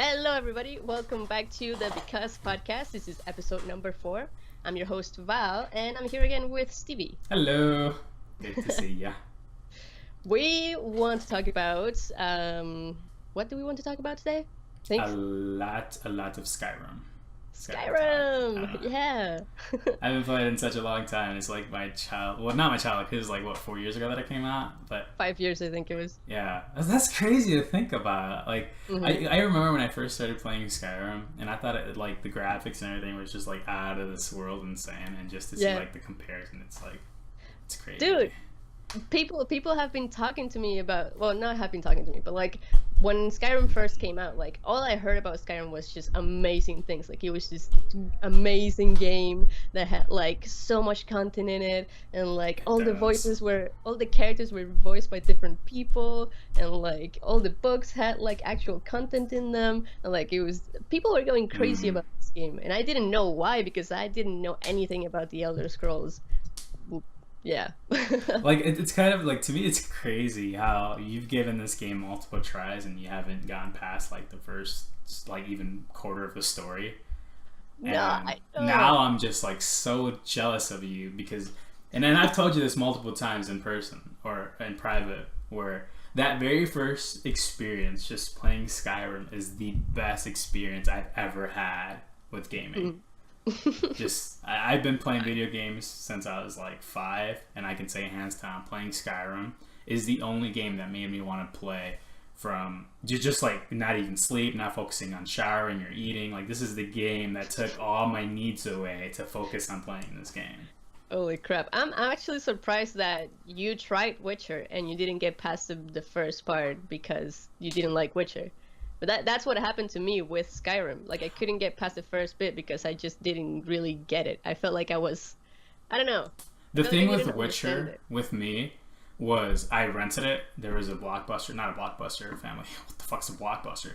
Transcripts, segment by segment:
Hello, everybody. Welcome back to the BcuzPodcast. This is episode number 4. I'm your host, Val, and I'm here again with Stevie. Hello. Good to see ya. We want to talk about, what do we want to talk about today? A lot of Skyrim. Skyrim! Yeah. I haven't played in such a long time. It's like my child. Well, not my child. Because it was like 4 years ago that it came out. But 5 years, I think it was. Yeah, that's crazy to think about. Like, I remember when I first started playing Skyrim, and I thought it like the graphics and everything was just like out of this world insane. And just to see like the comparison, it's crazy. Dude. People have been talking to me about, well, not have been talking to me, but like when Skyrim first came out, like all I heard about Skyrim was just amazing things. Like it was just amazing game that had like so much content in it, and like all the characters were voiced by different people, and like all the books had like actual content in them, and like people were going crazy about this game, and I didn't know why, because I didn't know anything about the Elder Scrolls. Yeah. Like it's kind of like, to me it's crazy how you've given this game multiple tries and you haven't gone past like the first like even quarter of the story. And now I'm just like so jealous of you because, and then I've told you this multiple times in person or in private, where that very first experience just playing Skyrim is the best experience I've ever had with gaming. I've been playing video games since I was like 5, and I can say hands down playing Skyrim is the only game that made me want to play from just like not even sleep, not focusing on showering or eating. Like this is the game that took all my needs away to focus on playing this game. Holy crap. I'm actually surprised that you tried Witcher and you didn't get past the first part because you didn't like Witcher. But that's what happened to me with Skyrim. Like, I couldn't get past the first bit because I just didn't really get it. I felt like I don't know. The thing with Witcher, with me, was I rented it. There was a Blockbuster, not a Blockbuster, family. What the fuck's a Blockbuster?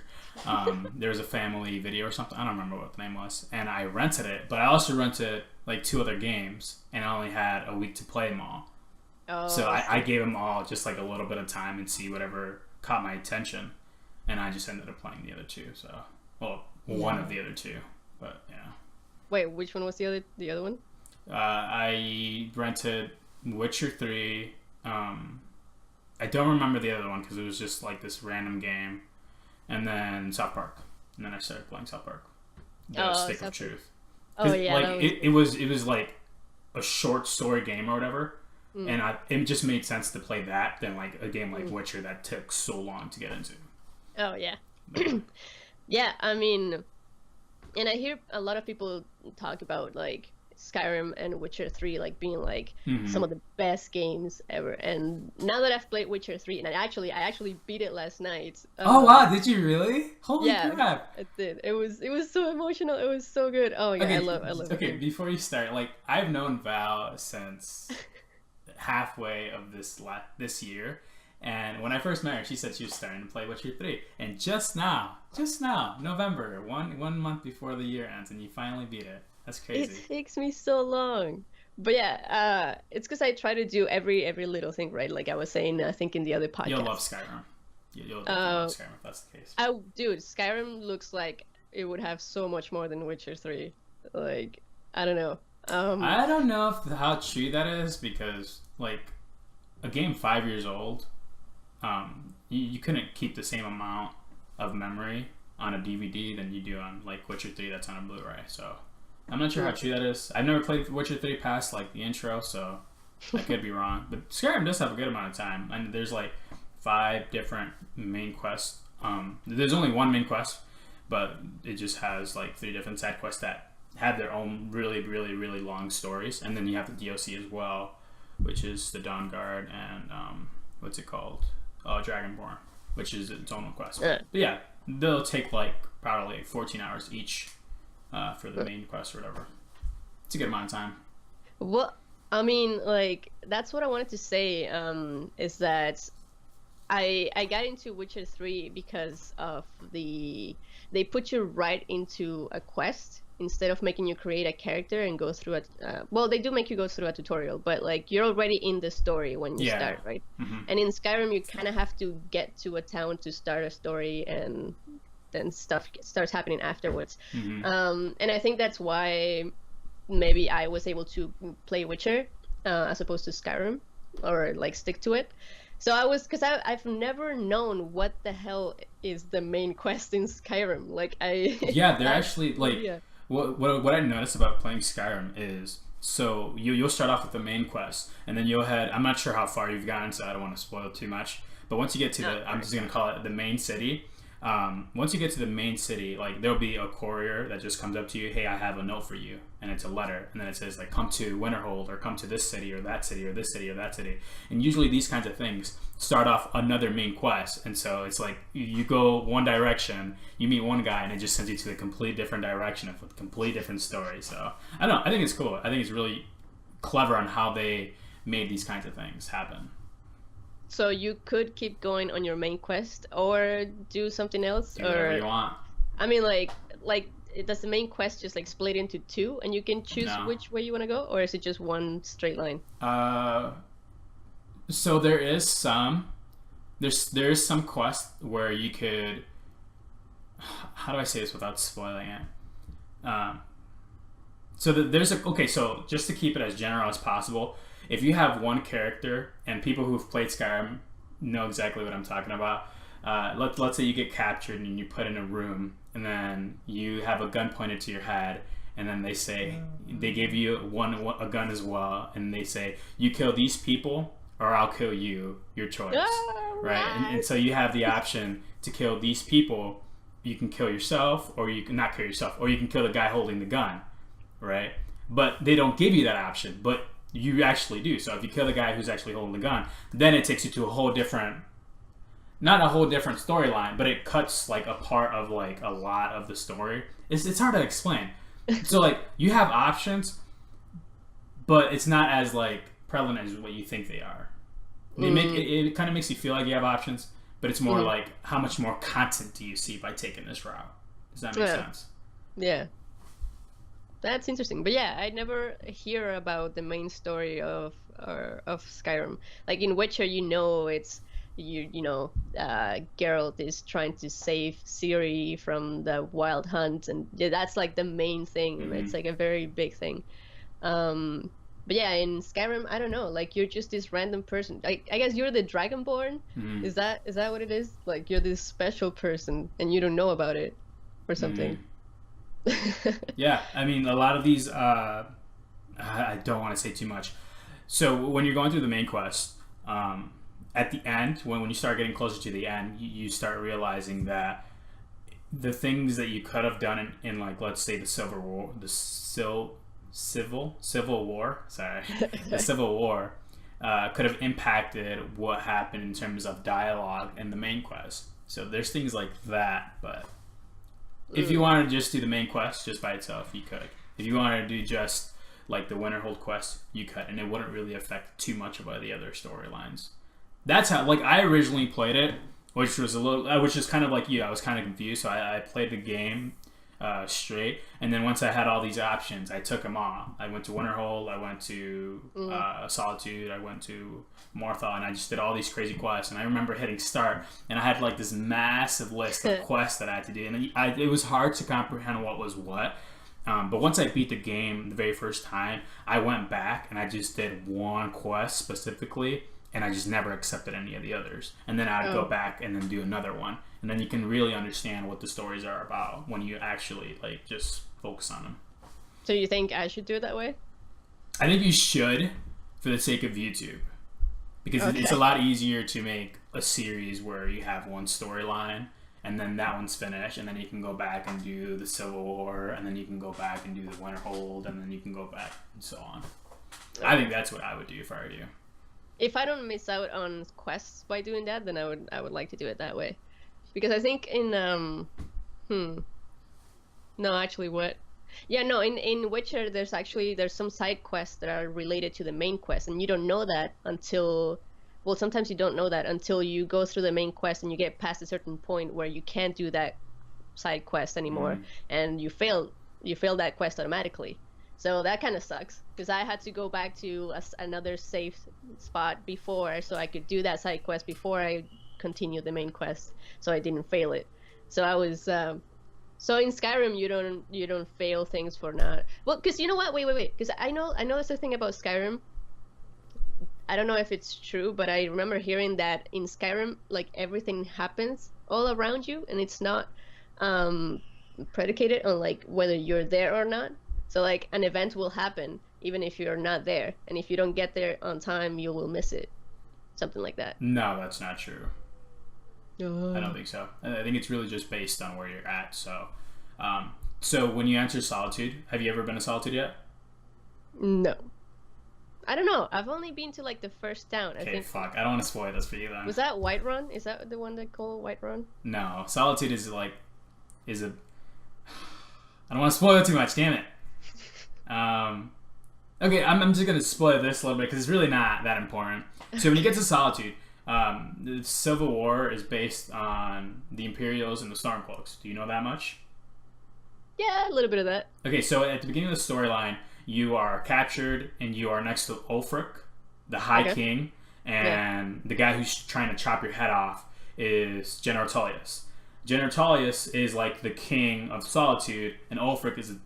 There was a family video or something. I don't remember what the name was. And I rented it, but I also rented like 2 other games, and I only had a week to play them all. Oh, so I gave them all just like a little bit of time and see whatever caught my attention. And I just ended up playing the other 2, so... Well, one of the other 2, but, yeah. Wait, which one was the other one? I rented Witcher 3. I don't remember the other one, because it was just, like, this random game. And then South Park. And then I started playing South Park. The Stick of Truth. Oh, yeah. Like, it was, like, a short story game or whatever. And it just made sense to play that than, like, a game like Witcher that took so long to get into. Oh, yeah. Yeah, I mean, and I hear a lot of people talk about, like, Skyrim and Witcher 3, like, being, like, some of the best games ever. And now that I've played Witcher 3, and I actually beat it last night. Oh, wow, did you really? Holy crap. I did. It was so emotional. It was so good. Oh, yeah, okay, I love it. Okay, before you start, like, I've known Val since halfway of this year. And when I first met her, she said she was starting to play Witcher 3. And just now, November, one month before the year ends, and you finally beat it. That's crazy. It takes me so long. But yeah, it's because I try to do every little thing, right? Like I was saying, I think in the other podcast. You'll love Skyrim. You'll love Skyrim if that's the case. Dude, Skyrim looks like it would have so much more than Witcher 3. Like, I don't know. I don't know how true that is, because, like, a game 5 years old... you couldn't keep the same amount of memory on a DVD than you do on like Witcher 3 that's on a Blu-ray. So I'm not sure how true that is. I've never played Witcher 3 past like the intro, so I could be wrong. But Skyrim does have a good amount of time, and there's like 5 different main quests. There's only one main quest, but it just has like 3 different side quests that have their own really, really, really long stories. And then you have the DLC as well, which is the Dawn Guard and what's it called? Dragonborn, which is its own quest. But yeah, they'll take like probably 14 hours each for the main quest or whatever. It's a good amount of time. Well, I mean, like, that's what I wanted to say, is that I got into Witcher 3 because of they put you right into a quest instead of making you create a character and go through well, they do make you go through a tutorial, but like you're already in the story when you start, right? And in Skyrim you kind of have to get to a town to start a story, and then stuff starts happening afterwards. Mm-hmm. And I think that's why maybe I was able to play Witcher as opposed to Skyrim, or like stick to it. So because I've never known what the hell is the main quest in Skyrim. Like Yeah, they're actually like yeah. what I noticed about playing Skyrim is, so you'll start off with the main quest, and then you'll head. I'm not sure how far you've gotten, so I don't want to spoil too much. But once you get to I'm just gonna call it the main city. Once you get to the main city, like there'll be a courier that just comes up to you. Hey, I have a note for you, and it's a letter, and then it says like, come to Winterhold, or come to this city, or that city, or this city, or that city. And usually these kinds of things start off another main quest, and so it's like you go one direction, you meet one guy, and it just sends you to a complete different direction with a complete different story. So I don't know. I think it's cool. I think it's really clever on how they made these kinds of things happen. So you could keep going on your main quest or do something else, Do whatever or you want. I mean, like does the main quest just like split into two, and you can choose No. which way you want to go, or is it just one straight line? So there is some quest where you could, how do I say this without spoiling it? So just to keep it as general as possible, if you have one character, and people who've played Skyrim know exactly what I'm talking about. Let's say you get captured and you put in a room, and then you have a gun pointed to your head, and then they give you a gun as well, and they say, you kill these people or I'll kill you, your choice. Right? And so you have the option to kill these people. You can kill yourself, or you can not kill yourself, or you can kill the guy holding the gun, right? But they don't give you that option, but you actually do. So if you kill the guy who's actually holding the gun, then it takes you to a whole different, not a whole different storyline, but it cuts like a part of like a lot of the story. It's hard to explain. So like you have options, but it's not as like prevalent as what you think they are. It kind of makes you feel like you have options, but it's more like, how much more content do you see by taking this route? Does that make sense? Yeah. That's interesting. But yeah, I never hear about the main story of Skyrim. Like in Witcher, it's Geralt is trying to save Ciri from the wild hunt, and that's like the main thing. Mm-hmm. It's like a very big thing. But yeah, in Skyrim, I don't know. Like you're just this random person. I guess you're the Dragonborn. Mm-hmm. Is that what it is? Like you're this special person, and you don't know about it, or something. Mm-hmm. Yeah, I mean, a lot of these, I don't want to say too much. So when you're going through the main quest, at the end, when you start getting closer to the end, you start realizing that the things that you could have done in like, let's say the Civil War, the Civil War could have impacted what happened in terms of dialogue in the main quest. So there's things like that, but if you wanted to just do the main quest just by itself, you could. If you wanted to do just like the Winterhold quest, you could, and it wouldn't really affect too much about the other storylines. That's how, like, I originally played it, which was kind of like you. I was kind of confused, so I played the game straight, and then once I had all these options, I took them all. I went to Winterhold, I went to Solitude, I went to Morthal, and I just did all these crazy quests. And I remember hitting start, and I had like this massive list of quests that I had to do, and it was hard to comprehend what was what. But once I beat the game the very first time, I went back and I just did one quest specifically, and I just never accepted any of the others. And then I'd go back and then do another one. And then you can really understand what the stories are about when you actually like just focus on them. So you think I should do it that way? I think you should, for the sake of YouTube. Because it's a lot easier to make a series where you have one storyline, and then that one's finished, and then you can go back and do the Civil War, and then you can go back and do the Winterhold, and then you can go back and so on. I think that's what I would do if I were you. If I don't miss out on quests by doing that, then I would like to do it that way. Because I think in no, actually, what? Yeah, no, in Witcher there's some side quests that are related to the main quest, and you don't know that until, well, sometimes you don't know that until you go through the main quest and you get past a certain point where you can't do that side quest anymore, and you fail that quest automatically. So that kind of sucks, because I had to go back to another safe spot before, so I could do that side quest before I continued the main quest, so I didn't fail it. So I was so in Skyrim you don't fail things for not well because you know what wait because I know there's a thing about Skyrim. I don't know if it's true, but I remember hearing that in Skyrim like everything happens all around you and it's not um predicated on like whether you're there or not. So like an event will happen even if you're not there, and if you don't get there on time, you will miss it. Something like that. No, that's not true. I don't think so. I think it's really just based on where you're at. So, so when you enter Solitude, have you ever been to Solitude yet? No. I don't know. I've only been to like the first town. I think. Fuck. I don't want to spoil this for you then. Was that Whiterun? Is that the one they call Whiterun? No, Solitude is a. I don't want to spoil it too much. Damn it. Okay, I'm just gonna spoil this a little bit because it's really not that important. So when you get to Solitude, the Civil War is based on the Imperials and the Stormcloaks. Do you know that much? Yeah, a little bit of that. Okay, so at the beginning of the storyline, you are captured and you are next to Ulfric, the High King, and the guy who's trying to chop your head off is General Tullius. General Tullius is like the king of Solitude, and Ulfric is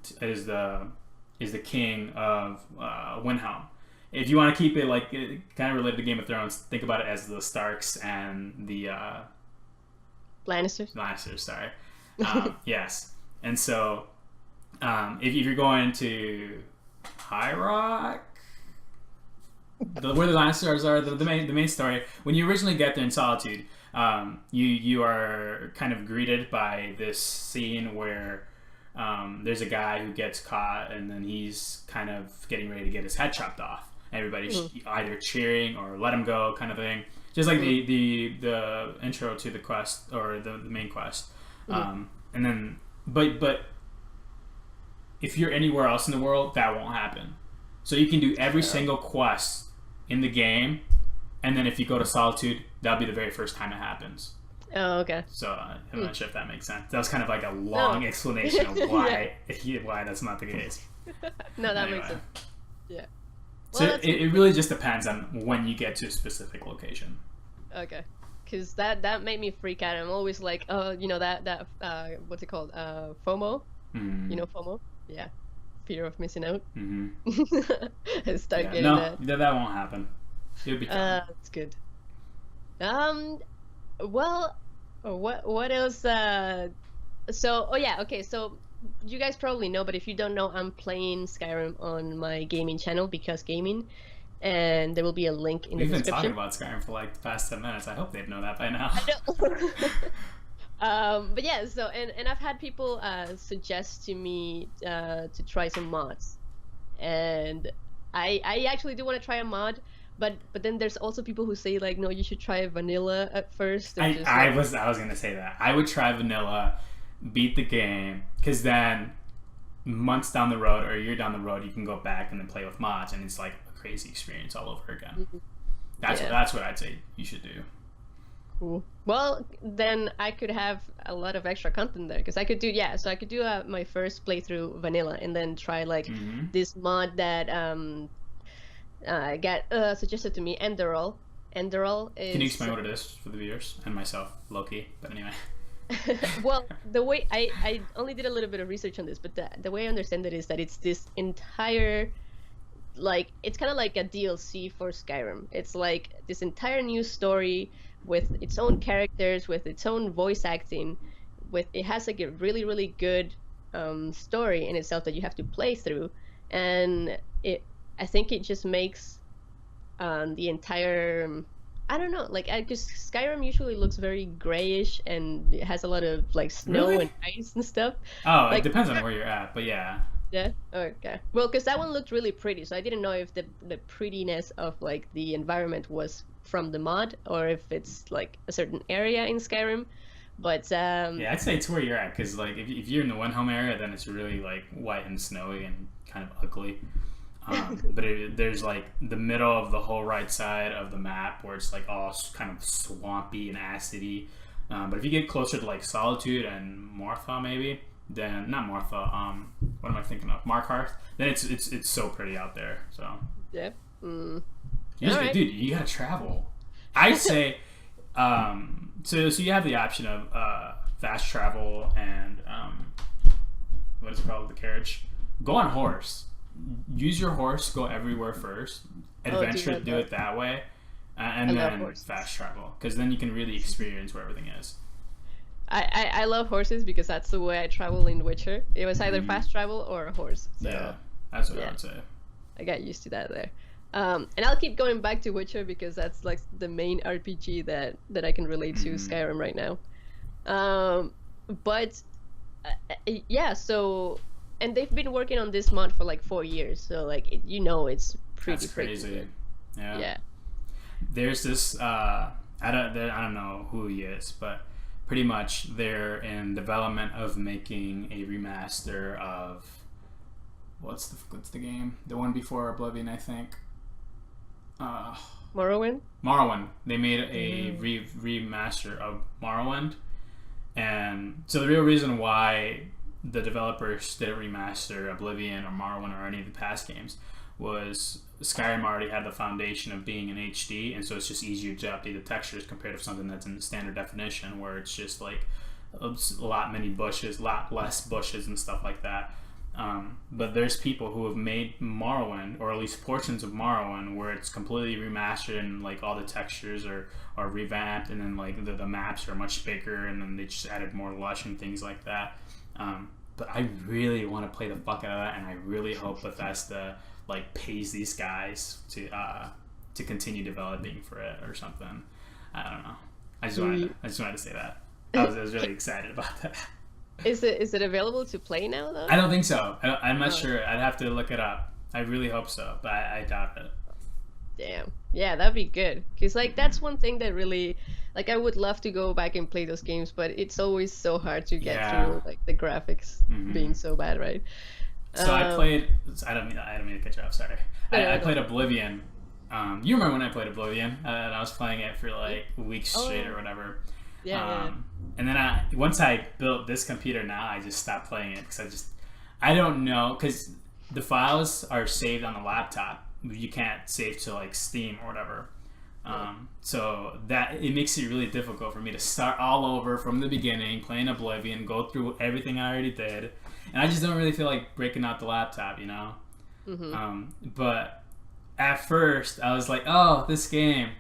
the king of Windhelm. If you want to keep it like kind of related to Game of Thrones, think about it as the Starks and the Lannisters. Lannisters, sorry. Yes, and so if you're going to High Rock, where the Lannisters are, the main story. When you originally get there in Solitude, you are kind of greeted by this scene where there's a guy who gets caught and then he's kind of getting ready to get his head chopped off. Everybody's either cheering or let him go kind of thing. Just like the intro to the quest or the main quest. And then, but if you're anywhere else in the world, that won't happen. So you can do every single quest in the game, and then if you go to Solitude, that'll be the very first time it happens. Oh, okay. So I'm not sure if that makes sense. That was kind of like a long explanation of why that's not the case. No, that makes sense. Yeah. So well, it really just depends on when you get to a specific location. Okay. Because that made me freak out. I'm always like, oh, you know, that what's it called? FOMO? You know FOMO? Yeah. Fear of missing out. I start getting that. No, that won't happen. It'll be fine. That's good. Well, what else? So you guys probably know, but if you don't know, I'm playing Skyrim on my gaming channel, Because Gaming, and there will be a link in the description. We've been talking about Skyrim for like the past 10 minutes. I hope they'd know that by now. I know. But yeah, so and I've had people suggest to me to try some mods, and I actually do want to try a mod. But then there's also people who say like, no, you should try vanilla at first. I was gonna say that I would try vanilla, beat the game, because then months down the road or a year down the road, you can go back and then play with mods, and it's like a crazy experience all over again. That's what I'd say you should do. Cool. Well, then I could have a lot of extra content there, because I could do my first playthrough vanilla, and then try like this mod that got suggested to me, Enderal. Enderal is... Can you explain what it is for the viewers and myself, Loki? But anyway. Well, the way I only did a little bit of research on this, but the way I understand it is that it's this entire, like, it's kind of like a DLC for Skyrim. It's like this entire new story with its own characters, with its own voice acting, it has like a really, really good story in itself that you have to play through, and I think it just makes the entire, I don't know, like, because Skyrim usually looks very grayish and it has a lot of like snow and ice and stuff. Oh, like, it depends on where you're at, but yeah. Yeah. Okay. Well, because that one looked really pretty, so I didn't know if the prettiness of like the environment was from the mod or if it's like a certain area in Skyrim. But yeah, I'd say it's where you're at, because like if you're in the Windhelm area, then it's really like white and snowy and kind of ugly. But there's like the middle of the whole right side of the map where it's like all kind of swampy and acidy. But if you get closer to like Solitude and Mortha, maybe, then not Mortha. What am I thinking of? Markarth. Then it's so pretty out there. So yeah. Right. Dude, you gotta travel. I'd say. So you have the option of fast travel and what is it called, the carriage. Go on horse. Use your horse. Go everywhere first. Adventure. Do it that way, and then fast travel, because then you can really experience where everything is. I love horses because that's the way I travel in Witcher. It was either fast travel or a horse. So, yeah, that's what I would say. I got used to that there. And I'll keep going back to Witcher because that's like the main RPG that I can relate to Skyrim right now. But yeah, so, and they've been working on this mod for like 4 years, so like it's pretty crazy. Yeah. Yeah. There's this I don't know who he is, but pretty much they're in development of making a remaster of what's the game? The one before Oblivion, I think. Morrowind. They made a remaster of Morrowind, and so the real reason why the developers didn't remaster Oblivion or Morrowind or any of the past games was Skyrim already had the foundation of being in HD, and so it's just easier to update the textures compared to something that's in standard definition, where it's just like a lot less bushes and stuff like that. But there's people who have made Morrowind, or at least portions of Morrowind, where it's completely remastered and like all the textures are revamped, and then like the maps are much bigger, and then they just added more lush and things like that. But I really want to play the fuck out of that, and I really hope Bethesda like pays these guys to continue developing for it or something. I don't know. I just wanted to say that. I was really excited about that. Is it available to play now though? I don't think so. I'm not sure. I'd have to look it up. I really hope so, but I doubt it. Damn. Yeah, that'd be good. Because like that's one thing that really, like, I would love to go back and play those games, but it's always so hard to get through, like the graphics being so bad, right? So I played. I don't mean to cut you off. Sorry. I played Oblivion. You remember when I played Oblivion? And I was playing it for like weeks straight or whatever. Yeah. And then once I built this computer, now I just stopped playing it because I don't know, because the files are saved on the laptop. You can't save to like Steam or whatever. So that it makes it really difficult for me to start all over from the beginning, playing Oblivion, go through everything I already did, and I just don't really feel like breaking out the laptop, you know. But at first I was like, oh, this game,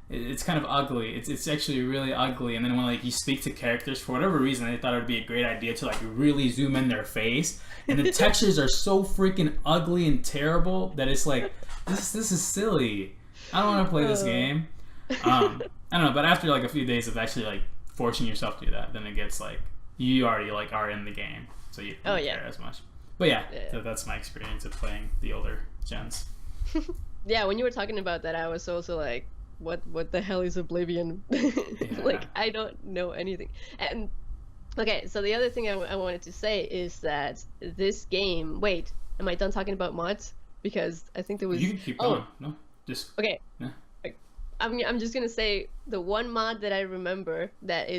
it's kind of ugly. It's actually really ugly. And then when like you speak to characters, for whatever reason, I thought it would be a great idea to like really zoom in their face, and the textures are so freaking ugly and terrible that it's like this is silly. I don't want to play this game. I don't know, but after like a few days of actually like forcing yourself to do that, then it gets like you already like are in the game, so you don't care as much. But yeah, so that's my experience of playing the older gens. Yeah, when you were talking about that, I was also like, what the hell is Oblivion? Like, I don't know anything. And okay, so the other thing I wanted to say is that this game, wait, am I done talking about mods? Because I think there was... You can keep going. No, just... Okay. Yeah. I'm just gonna say the one mod that I remember that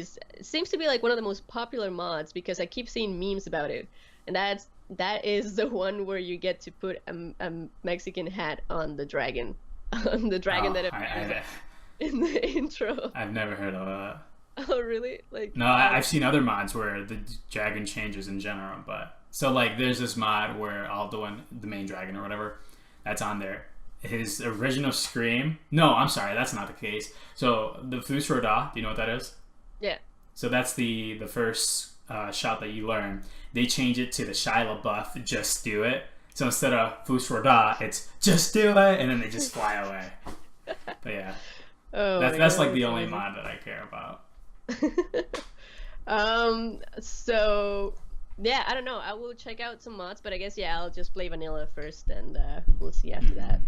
seems to be like one of the most popular mods, because I keep seeing memes about it, and that is the one where you get to put a Mexican hat on the dragon. On the dragon that appears in the intro. I've never heard of that. Oh really? Like no, I've seen other mods where the dragon changes in general, but so like there's this mod where Alduin, the main dragon or whatever, that's on there. His original scream. No, I'm sorry, that's not the case. So the Fus Ro Dah, do you know what that is? Yeah. So that's the first shot that you learn. They change it to the Shia LaBeouf "Just Do It." So instead of Fus Ro Dah, it's "Just do it," and then they just fly away. But yeah, that's like the only mod that I care about. So yeah, I don't know. I will check out some mods, but I guess I'll just play vanilla first, and we'll see after that.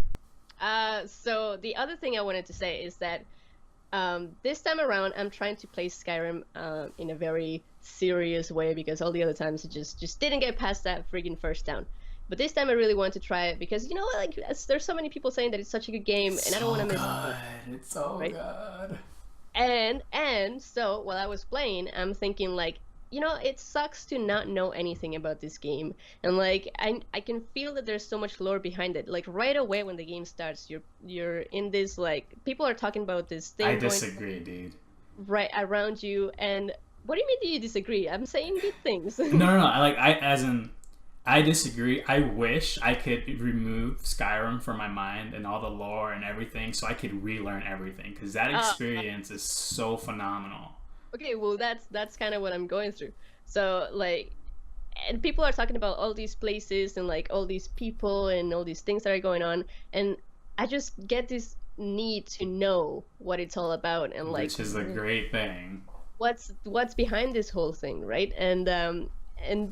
So the other thing I wanted to say is that this time around, I'm trying to play Skyrim in a very serious way, because all the other times I just didn't get past that friggin' first town. But this time I really want to try it because, like, there's so many people saying that it's such a good game, and I don't want to miss it. It's so good. And so while I was playing, I'm thinking like, it sucks to not know anything about this game, and like I can feel that there's so much lore behind it. Like right away when the game starts, you're in this, like, people are talking about this thing. I disagree, dude. Right around you, and What do you mean? Do you disagree? I'm saying good things. No. I disagree. I wish I could remove Skyrim from my mind and all the lore and everything, so I could relearn everything. Because that experience is so phenomenal. Okay, well that's kind of what I'm going through. So like, and people are talking about all these places and like all these people and all these things that are going on, and I just get this need to know what it's all about and like Which is a great thing. what's behind this whole thing, right? And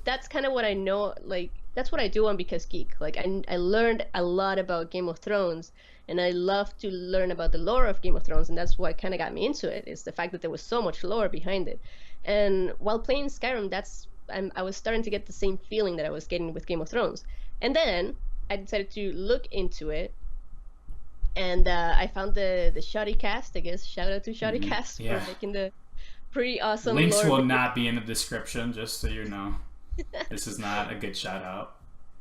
that's kind of what I know. Like that's what I do on Because Geek. Like I learned a lot about Game of Thrones, and I love to learn about the lore of Game of Thrones, and that's what kind of got me into it. Is the fact that there was so much lore behind it. And while playing Skyrim, I was starting to get the same feeling that I was getting with Game of Thrones. And then I decided to look into it, and I found the Shoddy Cast. I guess shout out to Shoddy Cast for making the pretty awesome. Links lore will not be in the description, just so you know. This is not a good shout out.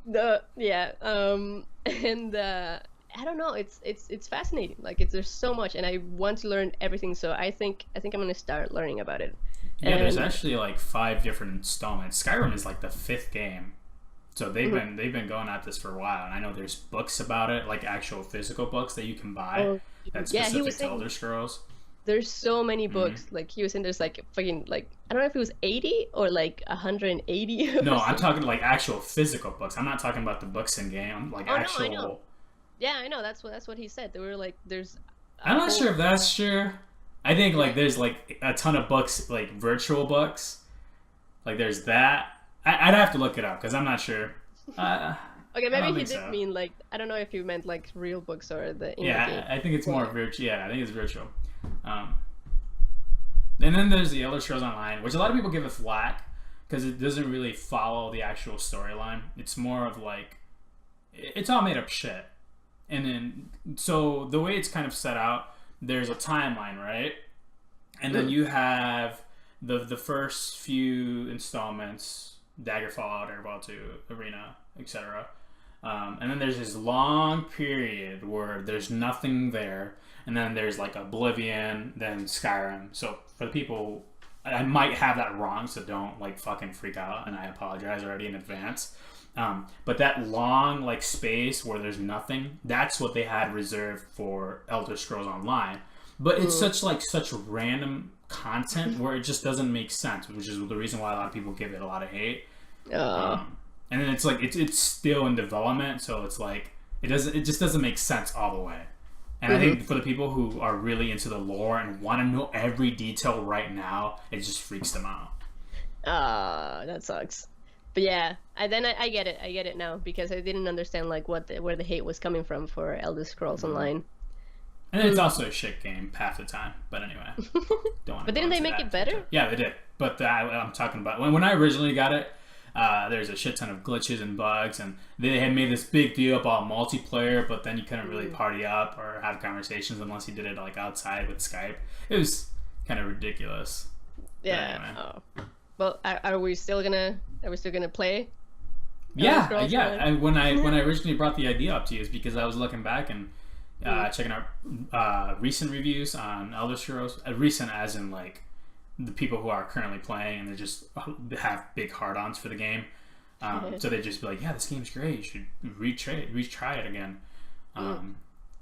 And I don't know. It's fascinating. Like there's so much, and I want to learn everything. So I think I'm gonna start learning about it. Yeah, there's actually like 5 different installments. Skyrim is like the 5th game, so they've been going at this for a while. And I know there's books about it, like actual physical books that you can buy. That's specific to Elder Scrolls. There's so many books. Like he was saying, there's like fucking like I don't know if it was 80 or like 180. No, I'm talking like actual physical books. I'm not talking about the books in game. Like actual. No, I know. Yeah, I know. That's what he said. They were like, there's. I'm not sure if that's true. I think like there's like a ton of books, like virtual books. Like there's that. I'd have to look it up because I'm not sure. Okay, maybe he did mean like I don't know if you meant like real books or the. Yeah, I think it's more virtual. Yeah, I think it's virtual. And then there's the Elder Scrolls Online, which a lot of people give a flack because it doesn't really follow the actual storyline. It's more of like it's all made up shit. And then so the way it's kind of set out, there's a timeline, right? And then you have the first few installments, Daggerfall, Daggerfall 2, Arena, etc. And then there's this long period where there's nothing there. And then there's like Oblivion, then Skyrim. So for the people, I might have that wrong, so don't like fucking freak out, and I apologize already in advance. But that long like space where there's nothing, that's what they had reserved for Elder Scrolls Online. But it's such random content where it just doesn't make sense, which is the reason why a lot of people give it a lot of hate. And then it's like it's still in development, so it's like it just doesn't make sense all the way. And I think for the people who are really into the lore and want to know every detail right now, it just freaks them out. That sucks. But yeah, I get it. I get it now because I didn't understand like where the hate was coming from for Elder Scrolls Online. And it's also a shit game half the time. But anyway, don't want. But didn't they make it better? Yeah, they did. But I'm talking about when I originally got it. There's a shit ton of glitches and bugs, and they had made this big deal about multiplayer, but then you couldn't really party up or have conversations unless you did it like outside with Skype. It was kind of ridiculous. Yeah. Anyway. Well, are we still gonna play? Yeah. And when I originally brought the idea up to you is because I was looking back and checking out recent reviews on Elder Scrolls. Recent as in like the people who are currently playing, and they just have big hard-ons for the game. So they just be like, yeah, this game's great. You should retry it again.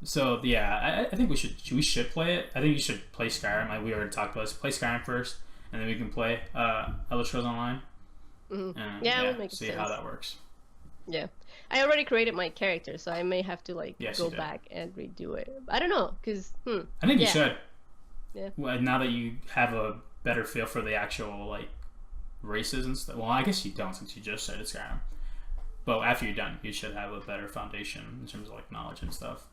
So yeah, I think we should play it. I think you should play Skyrim. Like we already talked about this. Play Skyrim first, and then we can play Elder Scrolls Online. And, we'll make see how that works. Yeah, I already created my character, so I may have to like go back and redo it. I don't know, cause I think you should. Yeah. Well, now that you have a better feel for the actual like races and stuff. Well, I guess you don't since you just started Skyrim. But after you're done, you should have a better foundation in terms of like knowledge and stuff.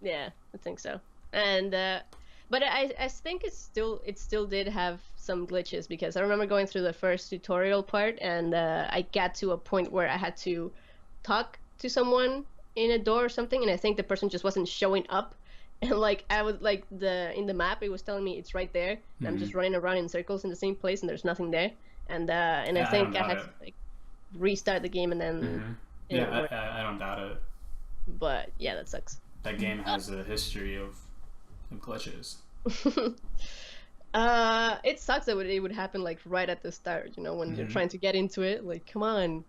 Yeah, I think so. And but I think it still did have some glitches because I remember going through the first tutorial part and I got to a point where I had to talk to someone in a door or something, and I think the person just wasn't showing up. And like I was like in the map, it was telling me it's right there, and I'm just running around in circles in the same place, and there's nothing there. And I think I had to like restart the game and then. I don't doubt it. But yeah, that sucks. That game has a history of glitches. It sucks that it would happen like right at the start, you know, when you're trying to get into it. Like, come on.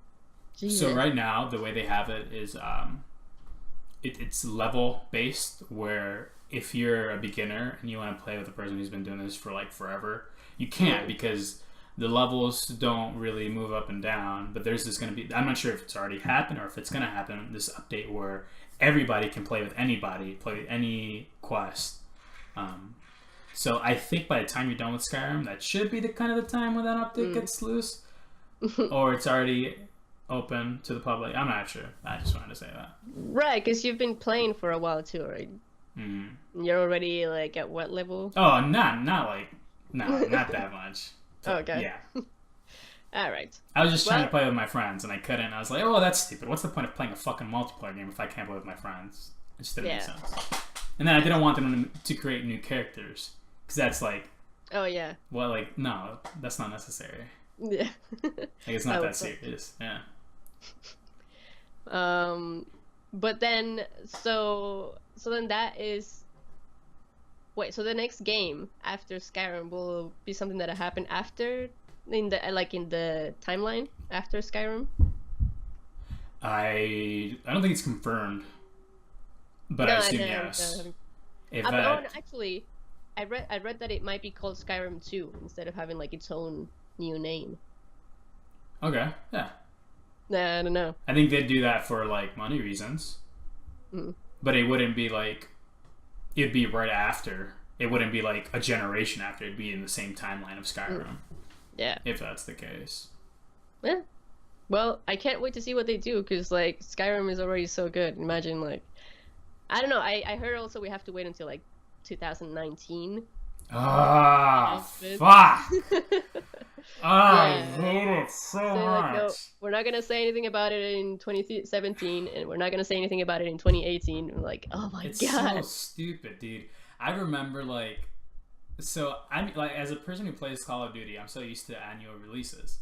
Jesus. So right now, the way they have it is it's level based, where if you're a beginner and you want to play with a person who's been doing this for like forever, you can't because the levels don't really move up and down. But there's this going to be, I'm not sure if it's already happened or if it's going to happen, this update where everybody can play with anybody, play with any quest. So I think by the time you're done with Skyrim, that should be the kind of the time when that update gets loose, or it's already open to the public. I'm not sure. I just wanted to say that. Right, because you've been playing for a while too, right? You're already like at what level? Oh, not that much. Okay. Yeah. All right. I was just trying to play with my friends, and I couldn't. I was like, oh, that's stupid. What's the point of playing a fucking multiplayer game if I can't play with my friends? It just didn't make sense. And then I didn't want them to create new characters, because that's like... Oh, yeah. Well, like, no, that's not necessary. Yeah. Like, it's not that serious. Yeah. But then, so then that is... Wait, so the next game after Skyrim will be something that happened after... in the timeline after Skyrim? I don't think it's confirmed, but I assume yes. Actually, I read that it might be called Skyrim 2 instead of having like its own new name. Okay, yeah. Nah, I don't know. I think they'd do that for like money reasons, but it wouldn't be like, it'd be right after. It wouldn't be like a generation after. It'd be in the same timeline of Skyrim. Yeah. If that's the case. Yeah. Well, I can't wait to see what they do, because like Skyrim is already so good. Imagine like, I don't know. I heard also we have to wait until like 2019. Ah, fuck! I hate it so much. No, we're not gonna say anything about it in 2017, and we're not gonna say anything about it in 2018. I'm like, oh my god, it's so stupid, dude. I remember like. So I'm like, as a person who plays Call of Duty, I'm so used to annual releases.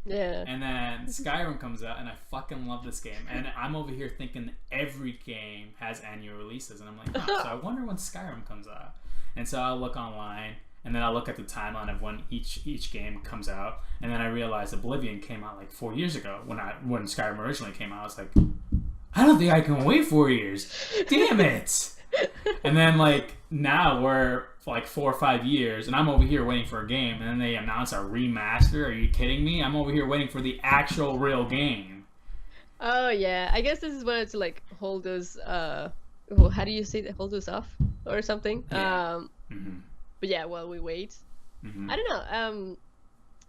Yeah. And then Skyrim comes out, and I fucking love this game. And I'm over here thinking every game has annual releases, and I'm like, oh, so I wonder when Skyrim comes out. And so I'll look online, and then I'll look at the timeline of when each game comes out, and then I realized Oblivion came out like 4 years ago when Skyrim originally came out. I was like, I don't think I can wait 4 years. Damn it. And then like now we're like 4 or 5 years, and I'm over here waiting for a game, and then they announce a remaster. Are you kidding me? I'm over here waiting for the actual real game. Oh yeah, I guess this is when it's like hold us. How do you say that? Hold us off or something. Yeah. But yeah, while we wait. I don't know.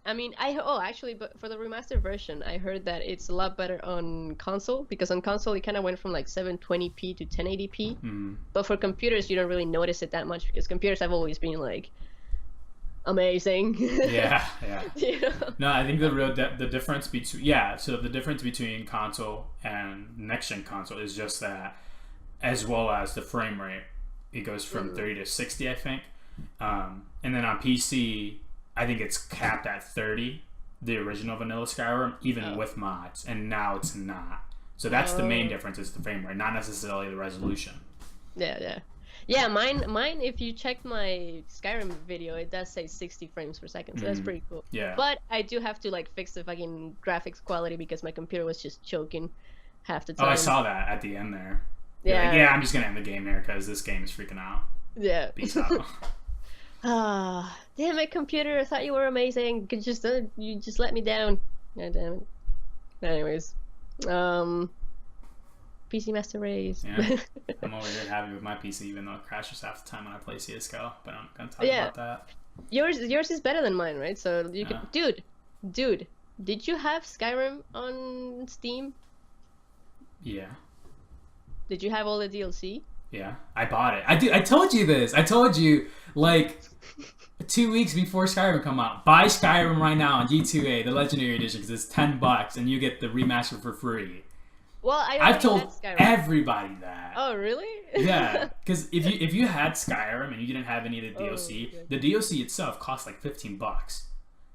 I mean, actually, but for the remastered version, I heard that it's a lot better on console, because on console it kind of went from like 720p to 1080p. But for computers, you don't really notice it that much, because computers have always been like amazing. Yeah. You know? No, I think the difference between so the difference between console and next gen console is just that, as well as the frame rate. It goes from 30 to 60, I think, and then on PC. I think it's capped at 30, the original vanilla Skyrim, even with mods, and now it's not. So that's the main difference, is the frame rate, not necessarily the resolution. Yeah, mine, if you check my Skyrim video, it does say 60 frames per second, so that's pretty cool. Yeah. But I do have to like fix the fucking graphics quality, because my computer was just choking half the time. Oh, I saw that at the end there. Yeah, I'm just gonna end the game there, because this game is freaking out. Yeah. Peace out. Damn it, computer! I thought you were amazing. You just let me down. God damn it. Anyways, PC Master Race. Yeah, I'm over here happy with my PC, even though it crashes half the time when I play CS:GO. But I'm gonna talk about that. Yours is better than mine, right? So you can, dude. Did you have Skyrim on Steam? Yeah. Did you have all the DLC? Yeah, I bought it. I told you this. I told you like 2 weeks before Skyrim come out. Buy Skyrim right now on G2A, the Legendary Edition, because it's $10 and you get the remaster for free. Well, I've told everybody that. Oh, really? Yeah, because if you had Skyrim and you didn't have any of the DLC, the DLC itself cost like $15,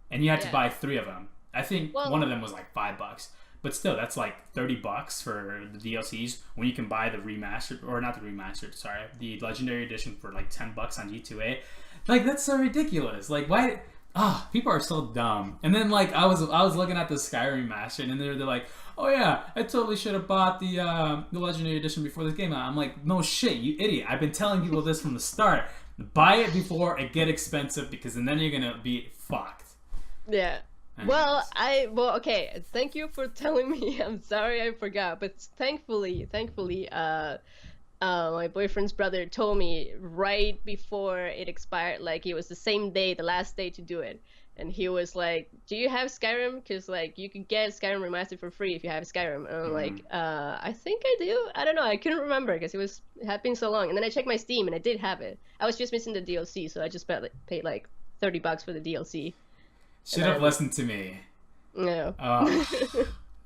and you had to buy 3 of them. I think one of them was like $5. But still, that's like $30 for the DLCs when you can buy the remastered, or not the remastered, sorry, the Legendary Edition for like $10 on G2A. Like, that's so ridiculous. Like, why? People are so dumb. And then, like, I was looking at the Skyrim Master, and they're like, oh yeah, I totally should have bought the Legendary Edition before this game out. I'm like, no shit, you idiot. I've been telling people this from the start. Buy it before it get expensive, because then you're gonna be fucked. Yeah. Well, okay. Thank you for telling me. I'm sorry I forgot, but thankfully, my boyfriend's brother told me right before it expired. Like, it was the same day, the last day to do it, and he was like, "Do you have Skyrim? Because like you could get Skyrim remastered for free if you have Skyrim." And I'm like, "I think I do. I don't know. I couldn't remember because it had been so long." And then I checked my Steam, and I did have it. I was just missing the DLC, so I just paid like $30 for the DLC. Should have listened to me. No. Oh,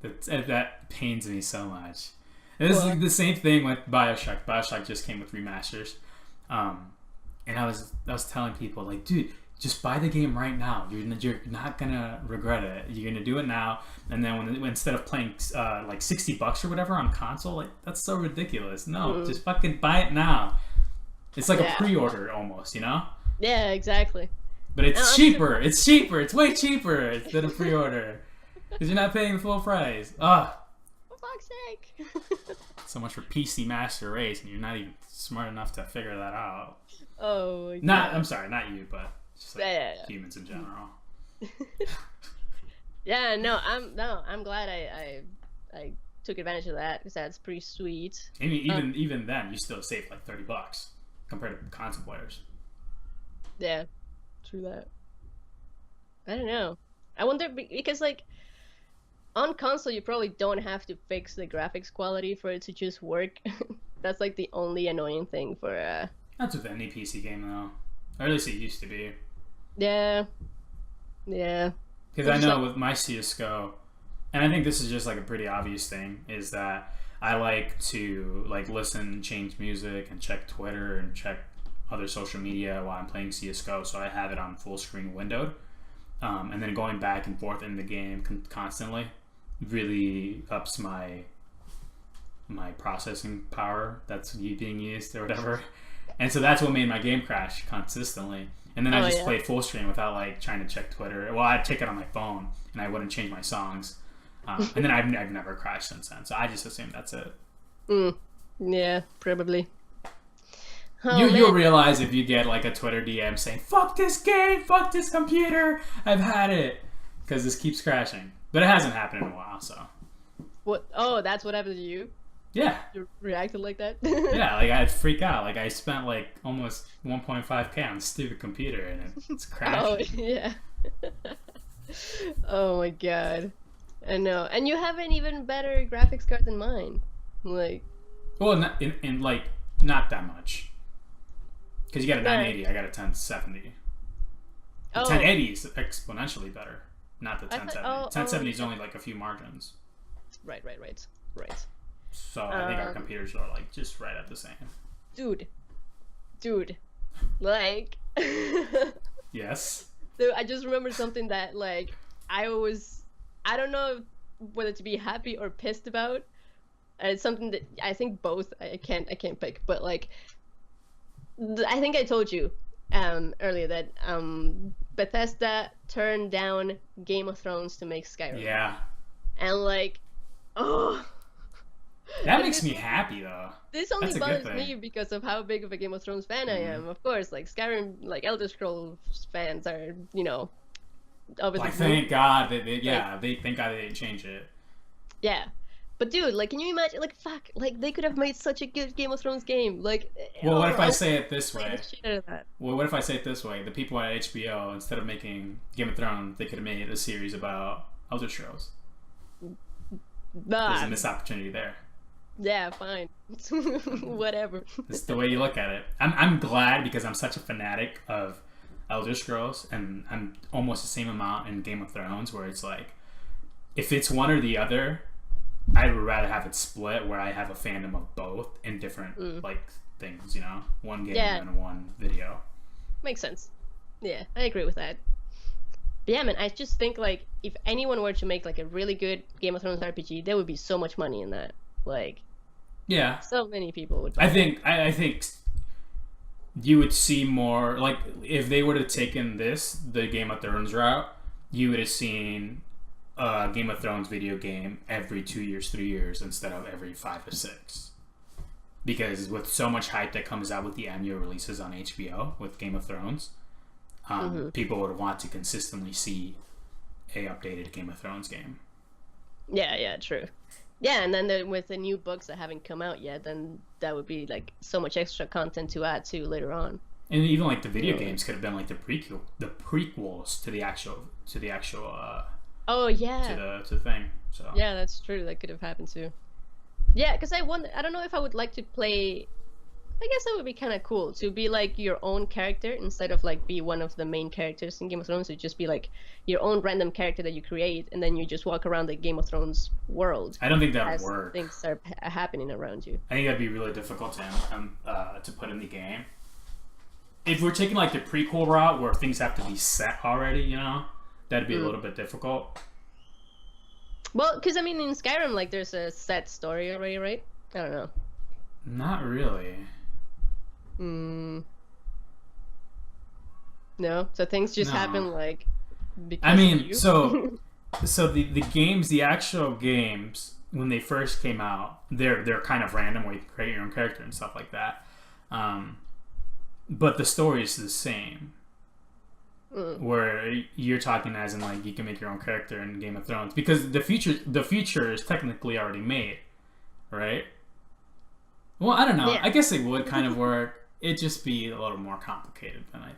that pains me so much. And this is like the same thing with Bioshock. Bioshock just came with remasters, and I was telling people, like, dude, just buy the game right now. You're not gonna regret it. You're gonna do it now, and then when instead of paying like $60 or whatever on console, like, that's so ridiculous. No, just fucking buy it now. It's like a pre-order almost, you know? Yeah, exactly. But it's cheaper. It's cheaper. It's way cheaper than a pre-order because you're not paying the full price. For fuck's sake. So much for PC Master Race, and you're not even smart enough to figure that out. Oh my God. I'm sorry, not you, but just like humans in general. Yeah, I'm glad I took advantage of that, because that's pretty sweet. Even then, you still saved like $30 compared to console players. Yeah, true that. I don't know. I wonder, because like on console you probably don't have to fix the graphics quality for it to just work. That's like the only annoying thing for That's with any PC game though, or at least it used to be. Yeah. Because I know with my CS:GO, and I think this is just like a pretty obvious thing, is that I like to like listen, change music, and check Twitter and check other social media while I'm playing CS:GO. So I have it on full screen windowed, and then going back and forth in the game constantly really ups my processing power that's being used or whatever. And so that's what made my game crash consistently. And then I just played full screen without like trying to check Twitter. Well, I'd check it on my phone, and I wouldn't change my songs. And then I've never crashed since then. So I just assume that's it. Yeah, probably. You'll realize if you get like a Twitter DM saying, "Fuck this game, fuck this computer, I've had it," because this keeps crashing. But it hasn't happened in a while, so. What? Oh, that's what happened to you? Yeah. You reacted like that? Yeah, like I'd freak out. Like I spent like almost 1.5K on this stupid computer, and it's crashing. Oh, yeah. Oh my God. I know. And you have an even better graphics card than mine. Like. Well, like not that much. Because you got a 980, I got a 1070. The 1080 is exponentially better, not the 1070. 1070 is only like a few margins. Right. So I think our computers are like just right at the same. Dude, like. Yes. So I just remember something that like I don't know whether to be happy or pissed about. And it's something that I think both. I can't pick, but like. I think I told you earlier that Bethesda turned down Game of Thrones to make Skyrim. Yeah. And like, oh. That makes me happy though. This only bothers me because of how big of a Game of Thrones fan I am. Of course, like Skyrim, like Elder Scrolls fans are, obviously. Like thank God they thank God they didn't change it. Yeah. But dude, like, can you imagine? Like, fuck, like they could have made such a good Game of Thrones game. Like, well, what if I say it this way? Well, what if I say it this way? The people at HBO, instead of making Game of Thrones, they could have made a series about Elder Scrolls. There's a missed opportunity there. Yeah, fine. Whatever. It's the way you look at it. I'm glad because I'm such a fanatic of Elder Scrolls, and I'm almost the same amount in Game of Thrones, where it's like, if it's one or the other, I would rather have it split, where I have a fandom of both in different like things, one game and one video. Makes sense. Yeah, I agree with that. But yeah, man, I just think like if anyone were to make like a really good Game of Thrones RPG, there would be so much money in that. Like, yeah, so many people would. I think you would see more like if they would have taken the Game of Thrones route, you would have seen a Game of Thrones video game every 2 years, 3 years instead of every 5 or 6. Because with so much hype that comes out with the annual releases on HBO with Game of Thrones, people would want to consistently see a updated Game of Thrones game. Yeah, true. Yeah, and then with the new books that haven't come out yet, then that would be like so much extra content to add to later on. And even like the video games could have been like the prequels to the actual. Oh yeah. To the thing. So. Yeah, that's true. That could have happened too. Yeah, because I don't know if I would like to play. I guess that would be kind of cool to be like your own character instead of like be one of the main characters in Game of Thrones. To just be like your own random character that you create, and then you just walk around the Game of Thrones world. I don't think that would work. Things are happening around you. I think that'd be really difficult to put in the game. If we're taking like the prequel route where things have to be set already, that'd be a little bit difficult. Well, because I mean, in Skyrim, like there's a set story already, right? I don't know. Not really. No, so things just happen like because I mean, of you? so the games, the actual games, when they first came out, they're kind of random where you can create your own character and stuff like that. But the story is the same. Where you're talking as in like you can make your own character in Game of Thrones because the future is technically already made, right? Well, I don't know. Yeah. I guess it would kind of work. It'd just be a little more complicated than I.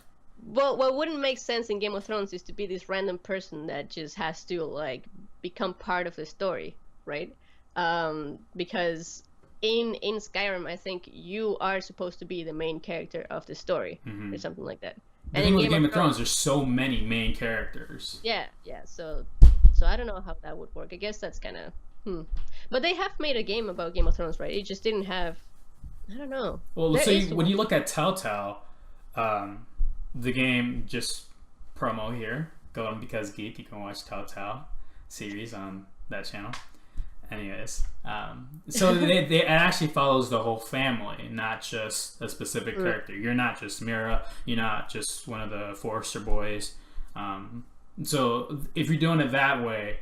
Well, what wouldn't make sense in Game of Thrones is to be this random person that just has to like become part of the story, right? Because in Skyrim, I think you are supposed to be the main character of the story or something like that. And in Game of Thrones, there's so many main characters. Yeah. So I don't know how that would work. I guess that's kind of But they have made a game about Game of Thrones, right? It just didn't have. I don't know. Well, when you look at Telltale, the game, just promo here, go on Because Geek, you can watch Telltale series on that channel. Anyways, so it actually follows the whole family, not just a specific character. You're not just Mira, you're not just one of the Forrester boys. So if you're doing it that way,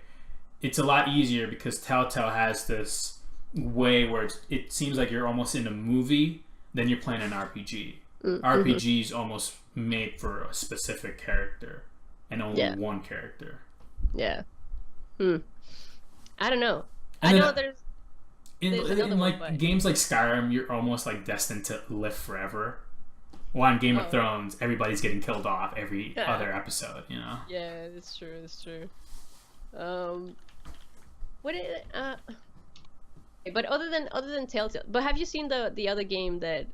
it's a lot easier because Telltale has this way where it seems like you're almost in a movie, then you're playing an RPG. RPG's almost made for a specific character and only one character. Yeah. I don't know. And I know there's in like games like Skyrim, you're almost like destined to live forever. While in Game of Thrones, everybody's getting killed off every other episode. Yeah, it's true. It's true. But other than Telltale, but have you seen the other game that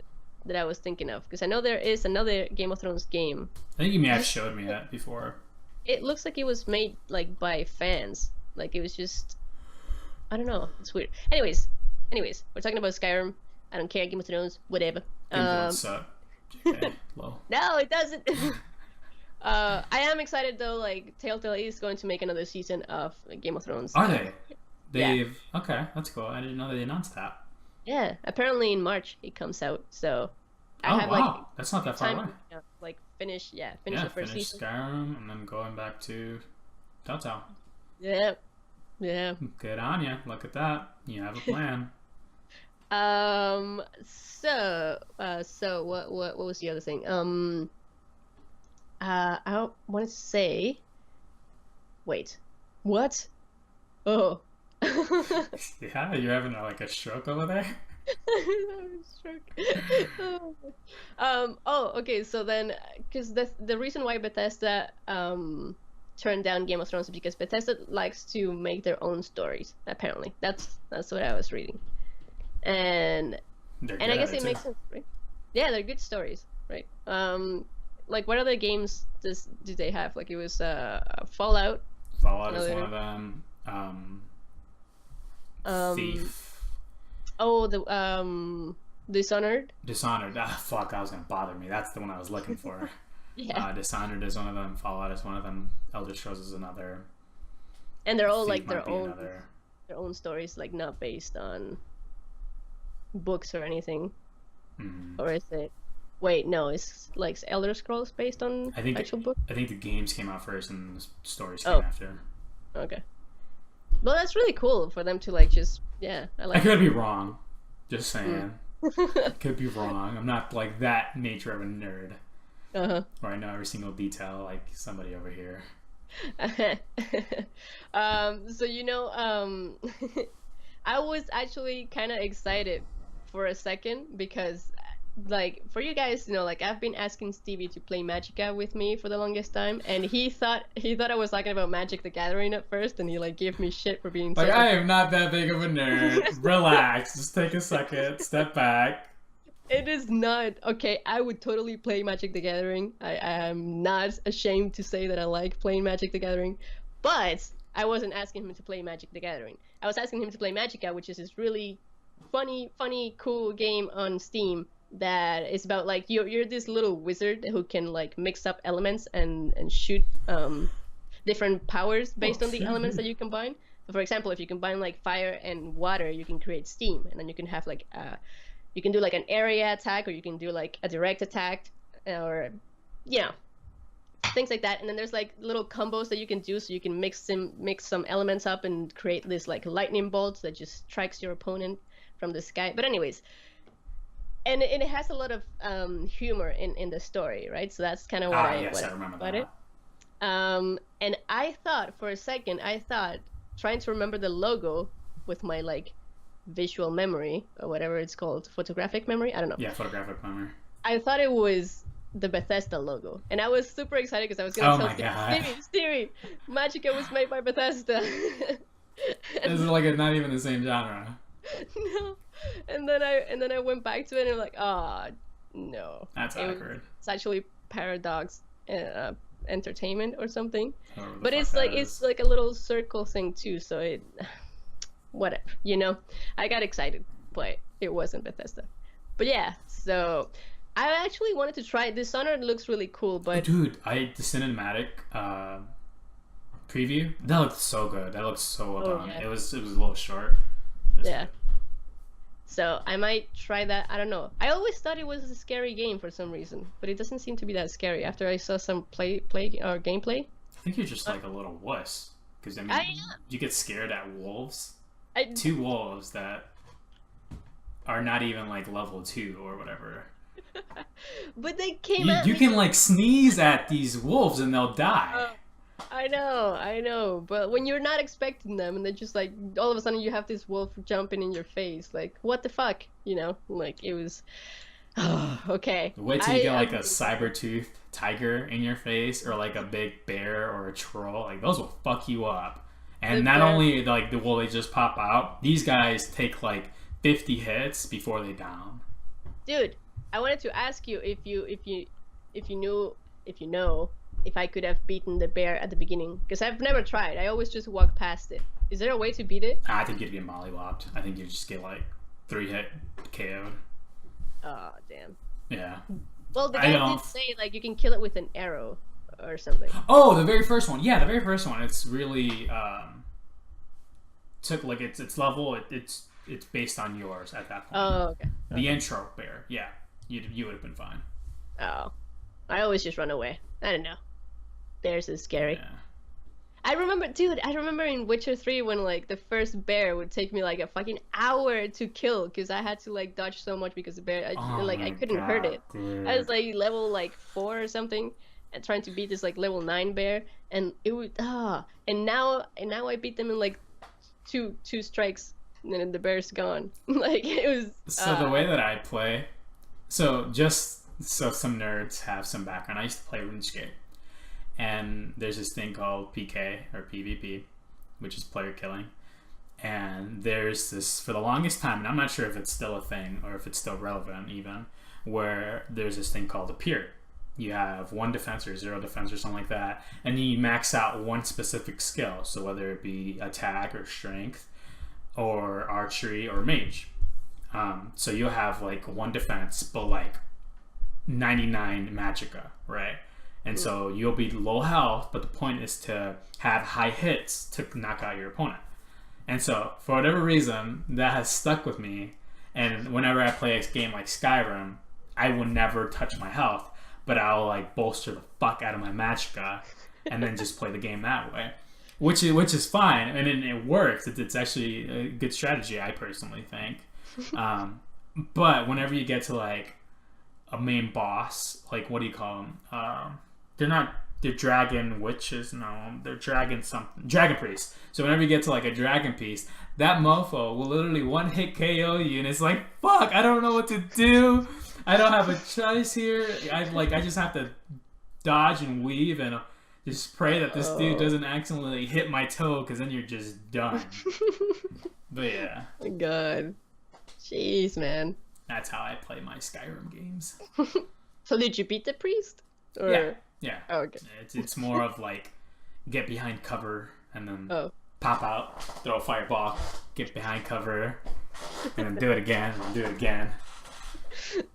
I was thinking of? Because I know there is another Game of Thrones game. I think you may have showed me that before. It looks like it was made like by fans. Like it was just, I don't know. It's weird. Anyways, we're talking about Skyrim. I don't care. Game of Thrones, whatever. Game of Thrones suck. Okay, low. No, it doesn't. I am excited though. Like Telltale is going to make another season of Game of Thrones. Are they? Okay, that's cool. I didn't know they announced that. Yeah, apparently in March it comes out. So I have like that's not that far away. Like finish the first season. Skyrim and then going back to Telltale. Yeah. Good on you. Look at that. You have a plan. So what was the other thing? I want to say. Wait. What? Oh. Yeah, you're having like a stroke over there. Okay. So then, because the reason why Bethesda turned down Game of Thrones is because Bethesda likes to make their own stories. Apparently, that's what I was reading, and I guess it makes sense, right? Yeah, they're good stories, right? Like what other games do they have? Like it was Fallout. Fallout is one of them. Thief. Oh, the Dishonored. Dishonored. Ah, fuck! I was gonna bother me. That's the one I was looking for. Yeah. Dishonored is one of them. Fallout is one of them. Elder Scrolls is another. And they're all Thief like their own stories, like not based on books or anything. Mm-hmm. Or is it? Wait, no, it's like Elder Scrolls based on I think actual book. I think the games came out first and the stories came Oh, after. okay. Well, that's really cool for them to like just I I like could it. be wrong. Just saying. Mm. Could be wrong. I'm not like that nature of a nerd. Uh-huh. Where I know every single detail like somebody over here. So I was actually kind of excited for a second because, like, for you guys, like I've been asking Stevie to play Magicka with me for the longest time, and he thought I was talking about Magic the Gathering at first, and he like gave me shit for being Like, such I am not that big of a nerd. Relax. Just take a second. Step back. It is not okay. I would totally play Magic the Gathering. I am not ashamed to say that I like playing Magic the Gathering, but I wasn't asking him to play Magic the Gathering. I was asking him to play Magicka, which is this really funny, cool game on Steam that is about like you're this little wizard who can like mix up elements and shoot different powers based on the elements that you combine. So for example, if you combine like fire and water, you can create steam, and then you can have like you can do like an area attack, or you can do like a direct attack, or things like that. And then there's like little combos that you can do, so you can mix some elements up and create this like lightning bolt that just strikes your opponent from the sky. But anyways, and it has a lot of humor in the story, right? So that's kind of what I remember about that. it. And I thought for a second, trying to remember the logo with my like visual memory or whatever it's called, photographic memory, I don't know. Yeah, photographic memory. I thought it was the Bethesda logo, and I was super excited because I was gonna tell Stevie, Magicka was made by Bethesda. This is like not even the same genre. No, and then I went back to it and I'm like, no, That's awkward. It's actually Paradox Entertainment or something, Whatever the but fuck it's that it's is. like a little circle thing too, so it whatever, I got excited, but it wasn't Bethesda. But yeah, so I actually wanted to try Dishonored. Looks really cool, but Dude, the cinematic preview, that looked so good. That looked so well done. yeah. It was a little short. Yeah. So I might try that. I don't know. I always thought it was a scary game for some reason, but it doesn't seem to be that scary after I saw some play or gameplay. I think you're just like a little wuss. Because I mean, you get scared at wolves. 2 wolves that are not even like level 2 or whatever. But they came out. You can like sneeze at these wolves and they'll die. I know. But when you're not expecting them, and then just like all of a sudden you have this wolf jumping in your face, like what the fuck, Like it was. Okay. Wait till you get like a saber-toothed tiger in your face, or like a big bear or a troll. Like those will fuck you up. And not only like will they just pop out, these guys take like 50 hits before they down. Dude, I wanted to ask you if you know if I could have beaten the bear at the beginning, because I've never tried. I always just walk past it. Is there a way to beat it? I think you'd get mollywopped. I think you just get like 3 hit KO'd. Oh damn. Yeah. Well, the guy did say like you can kill it with an arrow or something. Oh, the very first one. Yeah, the very first one. It's really took like its level. It's based on yours at that point. Oh, okay. The intro bear. Yeah, you would have been fine. Oh, I always just run away. I don't know. Bears is scary. Yeah. I remember in Witcher 3 when like the first bear would take me like a fucking hour to kill because I had to like dodge so much because the bear I couldn't hurt it. Dude. I was like level like 4 or something and trying to beat this like level 9 bear, and it would and now I beat them in like two strikes and then the bear's gone. Like it was So the way that I play, just so some nerds have some background, I used to play RuneScape. And there's this thing called PK or PvP, which is player killing. And there's this, for the longest time, and I'm not sure if it's still a thing or if it's still relevant even, where there's this thing called a peer. You have 1 defense or 0 defense or something like that, and then you max out one specific skill. So whether it be attack or strength or archery or mage. So you'll have like 1 defense, but like 99 Magicka, right? And so you'll be low health, but the point is to have high hits to knock out your opponent. And so, for whatever reason, that has stuck with me. And whenever I play a game like Skyrim, I will never touch my health, but I'll like bolster the fuck out of my Magicka and then just play the game that way. Which is fine, and it works. It's actually a good strategy, I personally think. But whenever you get to like a main boss, like what do you call them? They're dragon witches. No, they're dragon priests. So whenever you get to like a dragon priest, that mofo will literally one hit KO you, and it's like, fuck, I don't know what to do. I don't have a choice here. I just have to dodge and weave and just pray that this dude doesn't accidentally hit my toe, because then you're just done. But yeah. Oh my god. Jeez, man. That's how I play my Skyrim games. So did you beat the priest? Or... Yeah. Oh, okay. It's more of like get behind cover and then pop out, throw a fireball, get behind cover, and then do it again and do it again.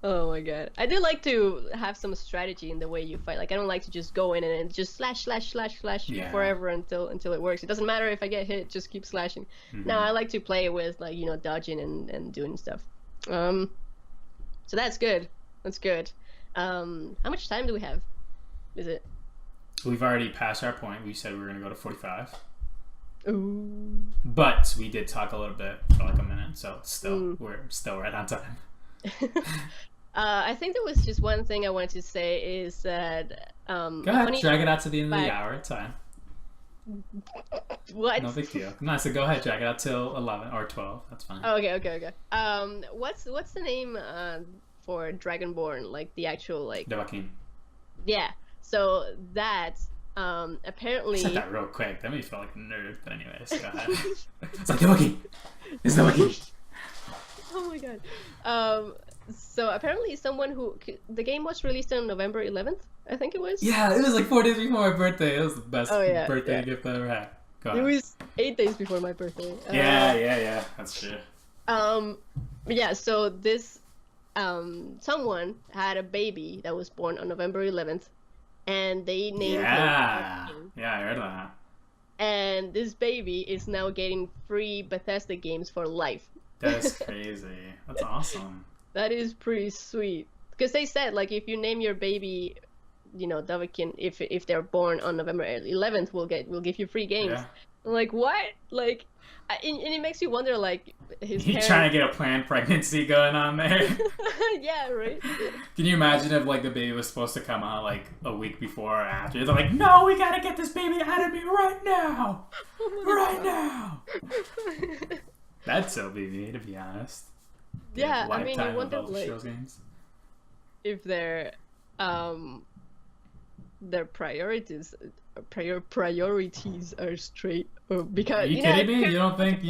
Oh my god. I do like to have some strategy in the way you fight. Like I don't like to just go in and just slash forever until it works. It doesn't matter if I get hit, just keep slashing. Mm-hmm. No, I like to play with like, dodging and doing stuff. So that's good. That's good. How much time do we have? Is it? We've already passed our point. We said we were going to go to 45. Ooh. But we did talk a little bit for like a minute, so we're still right on time. I think there was just one thing I wanted to say is that go ahead, drag it out to the end of the hour. It's fine. What? No big deal. No, so go ahead, drag it out till 11 or 12. That's fine. Oh, okay. What's the name for Dragonborn? Like the actual like. Dovahkiin. Yeah. So that apparently. I said that real quick. That made me feel like a nerd. But anyways, go ahead. It's like Dovahkiin. It's Dovahkiin. Oh my god. So apparently the game was released on November 11th, I think it was. Yeah, it was like 4 days before my birthday. It was the best birthday gift I ever had. Go ahead. It was 8 days before my birthday. Yeah. That's true. Yeah, so this someone had a baby that was born on November 11th, and they named him. Yeah, I heard that. And this baby is now getting free Bethesda games for life. That's crazy. That's awesome. That is pretty sweet. Because they said, like, if you name your baby, Dovahkiin, if they're born on November 11th, we'll give you free games. Yeah. I'm like, what? Like, and it makes you wonder, like, his He's trying to get a planned pregnancy going on there. Yeah, right? Can you imagine if, like, the baby was supposed to come out, like, a week before or after? They're like, no, we gotta get this baby out of me right now! Now! That'd still be me, to be honest. Yeah, I mean, you wonder, like, games. If their priorities are straight. Because are you kidding me? You don't think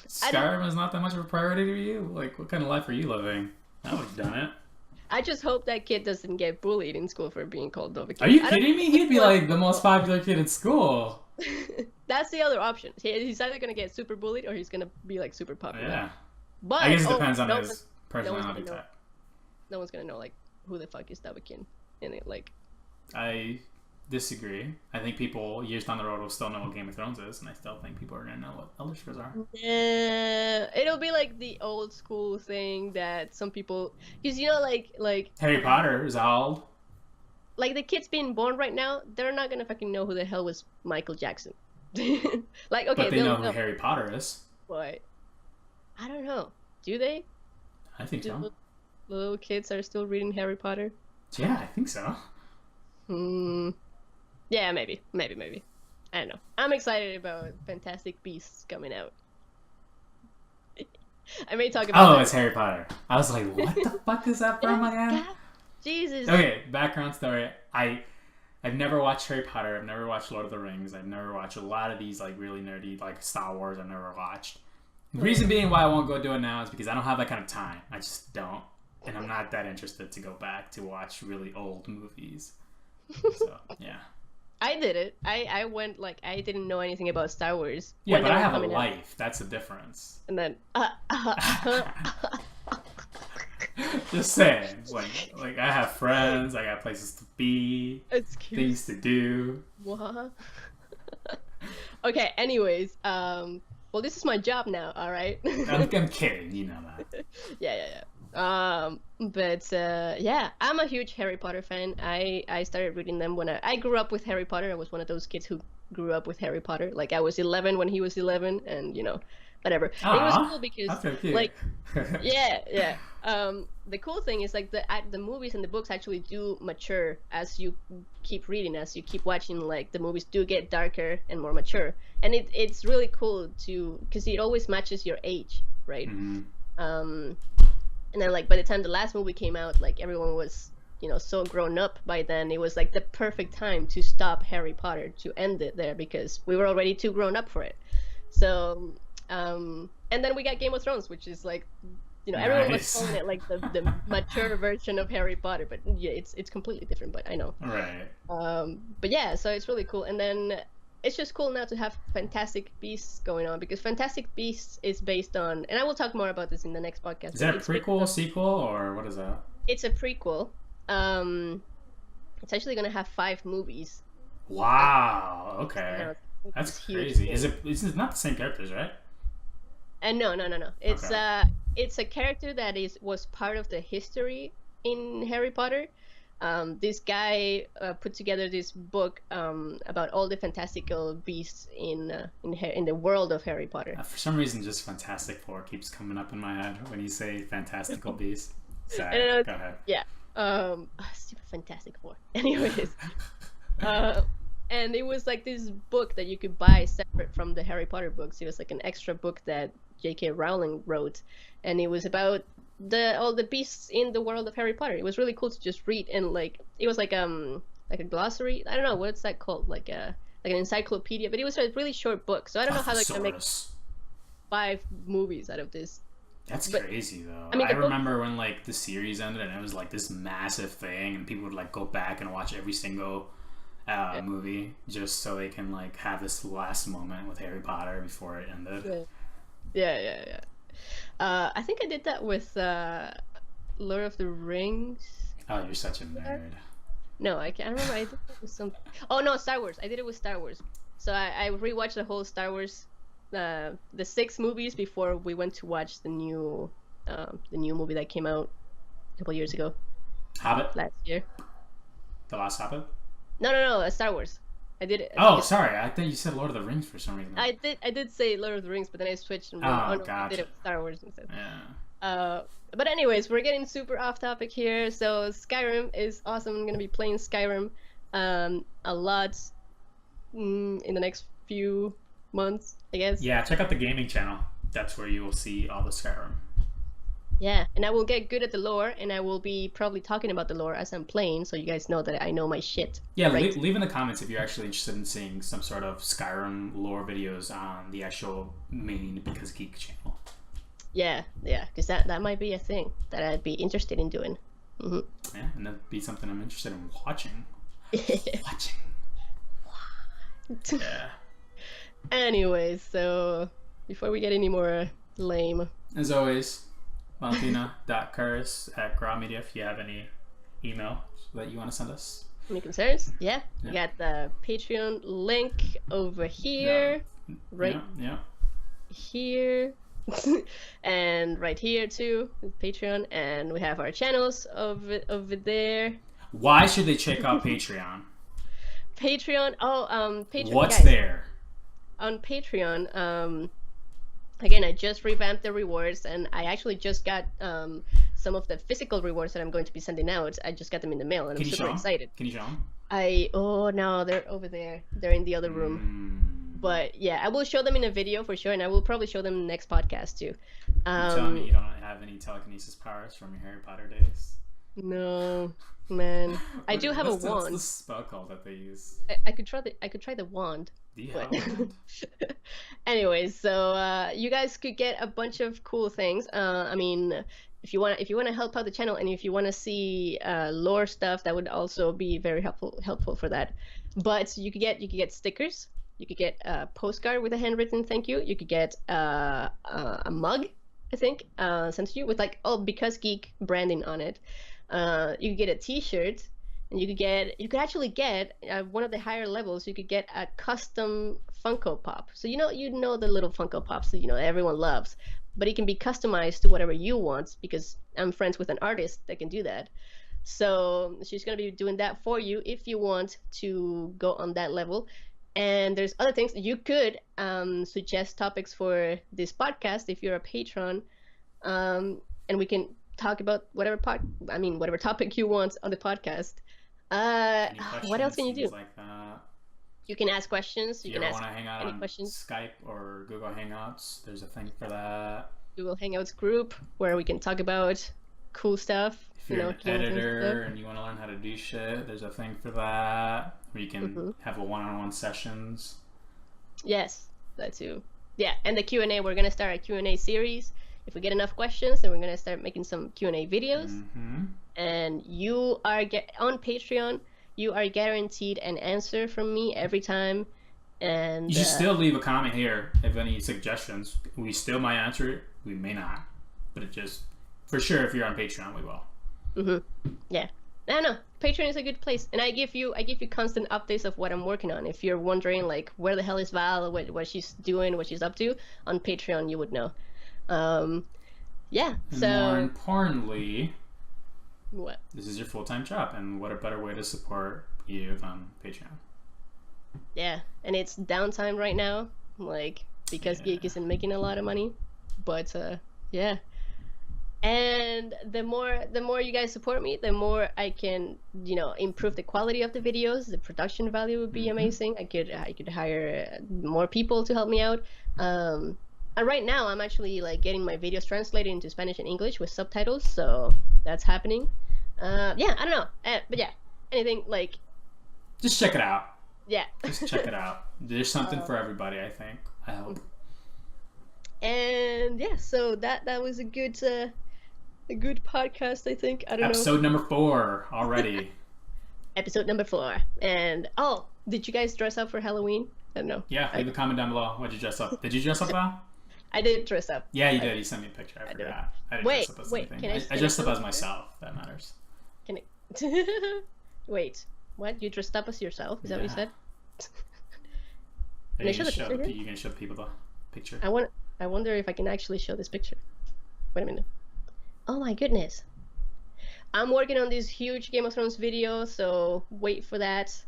Skyrim is not that much of a priority to you? Like, what kind of life are you living? I would have done it. I just hope that kid doesn't get bullied in school for being called Dovahkiin. Are you kidding me? He'd be like the most popular kid in school. That's the other option. He's either gonna get super bullied or he's gonna be like super popular. Yeah. But I guess it depends on his personality type. No one's gonna know like who the fuck is Dovahkiin, and like. I disagree. I think people years down the road will still know what Game of Thrones is, and I still think people are gonna know what Elder Scrolls are. Yeah, it'll be like the old school thing that some people, because like Harry Potter is old. Like the kids being born right now, they're not gonna fucking know who the hell was Michael Jackson. Like, okay, but they know who Harry Potter is. What? I don't know. Do they? I think so. The little kids are still reading Harry Potter? Yeah, I think so. Yeah, maybe. I don't know. I'm excited about Fantastic Beasts coming out. I may talk about. Oh, it's Harry Potter. I was like, what the fuck is that from again? Jesus. Okay, background story. I've never watched Harry Potter. I've never watched Lord of the Rings. I've never watched a lot of these like really nerdy like Star Wars. I've never watched. The reason being why I won't go do it now is because I don't have that kind of time. I just don't, and I'm not that interested to go back to watch really old movies. So yeah. I did it. I went like I didn't know anything about Star Wars. Yeah, but I have a life. Out. That's the difference. And then. Just saying, like I have friends. I got places to be. It's cute. Things to do. What? Okay. Anyways, well, this is my job now. All right. I'm kidding. You know that. Yeah. But yeah, I'm a huge Harry Potter fan. I started reading them when I grew up with Harry Potter. I was one of those kids who grew up with Harry Potter. Like I was 11 when he was 11, and whatever. And it was cool because that's so cute. like yeah. The cool thing is like the movies and the books actually do mature as you keep reading, as you keep watching. Like the movies do get darker and more mature, and it's really cool because it always matches your age, right? And then like by the time the last movie came out, like everyone was so grown up by then. It was like the perfect time to stop Harry Potter, to end it there, because we were already too grown up for it. So and then we got Game of Thrones, which is like everyone was calling it like the mature version of Harry Potter, but yeah, it's completely different, but I know. Right. But yeah, so it's really cool. And then it's just cool now to have Fantastic Beasts going on, because Fantastic Beasts is based on, and I will talk more about this in the next podcast. Is that a prequel, sequel, or what is that? It's a prequel. It's actually gonna have 5 movies. Wow. Okay. That's crazy. Is it not the same characters, right? No. It's okay. It's a character that was part of the history in Harry Potter. This guy put together this book about all the fantastical beasts in the world of Harry Potter. For some reason, just Fantastic Four keeps coming up in my head when you say fantastical beasts. Sorry, go ahead. Yeah. Stupid Fantastic Four. Anyways. And it was like this book that you could buy separate from the Harry Potter books. It was like an extra book that J.K. Rowling wrote, and it was about all the beasts in the world of Harry Potter. It was really cool to just read, and like it was like a glossary. I don't know what's that called, like an encyclopedia. But it was a really short book, so I don't know how they're gonna make 5 movies out of this. That's crazy though. I mean, I remember when like the series ended and it was like this massive thing, and people would like go back and watch every single movie just so they can like have this last moment with Harry Potter before it ended. Yeah. I think I did that with Lord of the Rings. Oh, you're such a nerd. No, I can't remember. I did it with some. Oh no, Star Wars. I did it with Star Wars. So I rewatched the whole Star Wars, the 6 movies before we went to watch the new movie that came out a couple years ago. Hobbit. Last year. The Last Hobbit. No, Star Wars. I did it. Sorry. I thought you said Lord of the Rings for some reason. I did say Lord of the Rings, but then I switched and gotcha. I did it with Star Wars instead. Yeah. But anyways, we're getting super off topic here. So Skyrim is awesome. I'm gonna be playing Skyrim a lot in the next few months, I guess. Yeah, check out the gaming channel. That's where you will see all the Skyrim. Yeah, and I will get good at the lore, and I will be probably talking about the lore as I'm playing, so you guys know that I know my shit. Yeah, right? leave in the comments if you're actually interested in seeing some sort of Skyrim lore videos on the actual main Because Geek channel. Yeah, because that might be a thing that I'd be interested in doing. Mm-hmm. Yeah, and that'd be something I'm interested in watching. Yeah. Anyways, so before we get any more lame, as always, valentina.curris@grawmedia if you have any email that you want to send us. Any concerns? Yeah. We got the Patreon link over here. Yeah. Right here. And right here too, Patreon, and we have our channels over there. Why should they check out Patreon? Patreon. Patreon. What's guys, there? On Patreon, again, I just revamped the rewards, and I actually just got some of the physical rewards that I'm going to be sending out. I just got them in the mail, and I'm super excited. Can you show them? Oh no, they're over there. They're in the other room. But yeah, I will show them in a video for sure, and I will probably show them in the next podcast too. You're telling me you don't have any telekinesis powers from your Harry Potter days? No, man. I do have a wand. What's the spell called that they use? I could try the wand. Do you have a wand? Anyways, so you guys could get a bunch of cool things. I mean, if you want to help out the channel, and if you want to see lore stuff, that would also be very helpful for that. But you could get stickers. You could get a postcard with a handwritten thank you. You could get a mug, I think, sent to you with like Because Geek branding on it. You could get a T-shirt, and you could actually get one of the higher levels. You could get a custom Funko Pop. So you know the little Funko Pops that everyone loves, but it can be customized to whatever you want, because I'm friends with an artist that can do that. So she's gonna be doing that for you if you want to go on that level. And there's other things you could suggest topics for this podcast if you're a patron, and we can talk about whatever topic you want on the podcast. What else can you do? Like that. You can ask questions. You can ever ask want to hang out any on questions. Skype or Google Hangouts? There's a thing for that. Google Hangouts group where we can talk about cool stuff. If you're an editor and you want to learn how to do shit, there's a thing for that. Where you can have a one-on-one sessions. Yes, that too. Yeah, and the Q&A, we're gonna start a Q&A series. If we get enough questions, then we're gonna start making some Q&A videos. And you are on Patreon. You are guaranteed an answer from me every time. And you should still leave a comment here if any suggestions. We still might answer it. We may not, but it just for sure if you're on Patreon, we will. Yeah. I don't know. Patreon is a good place, and I give you constant updates of what I'm working on. If you're wondering like where the hell is Val, what she's doing, what she's up to, on Patreon you would know. Yeah. And so more importantly, what? This is your full-time job, and what a better way to support you than Patreon. Yeah, and it's downtime right now, like because Geek isn't making a lot of money, but yeah. And the more you guys support me, the more I can, improve the quality of the videos. The production value would be amazing. I could hire more people to help me out. And right now I'm actually like getting my videos translated into Spanish and English with subtitles, so that's happening. Yeah, I don't know, but yeah, anything like. Just check it out. Yeah. Just check it out. There's something for everybody, I think. I hope. And yeah, so that was a good podcast, I think. I don't know. Episode number 4 already. Episode number 4. And did you guys dress up for Halloween? I don't know. Yeah, leave a comment down below. What'd you dress up? Did you dress up, Val? I did dress up. Yeah, you did. You sent me a picture. I forgot. I didn't dress up as anything. I dressed up as myself. That matters. Can I? Wait. What? You dressed up as yourself? Is that what you said? You can show people the picture. I wonder if I can actually show this picture. Wait a minute. Oh my goodness. I'm working on this huge Game of Thrones video, so wait for that.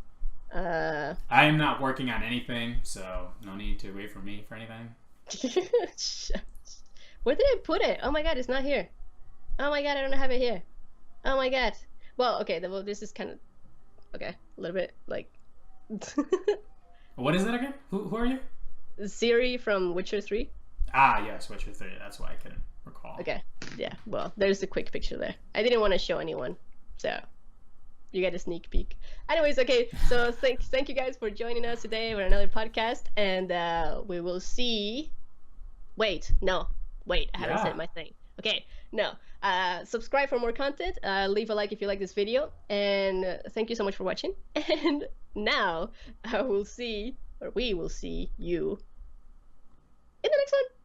I am not working on anything, so no need to wait for me for anything. Where did I put it? Oh my god, it's not here. Oh my god, I don't have it here. Oh my god. Well, okay, this is kind of... Okay, a little bit, like... What is that again? Who are you? Ciri from Witcher 3. Ah, yes, Witcher 3. That's why I couldn't recall. Okay, yeah, well, there's a quick picture there. I didn't want to show anyone, so you get a sneak peek. Anyways, okay, so thank you guys for joining us today for another podcast, and we will see... Wait, I haven't said my thing. Okay, no. Subscribe for more content. Leave a like if you like this video, and thank you so much for watching. And now we will see you in the next one.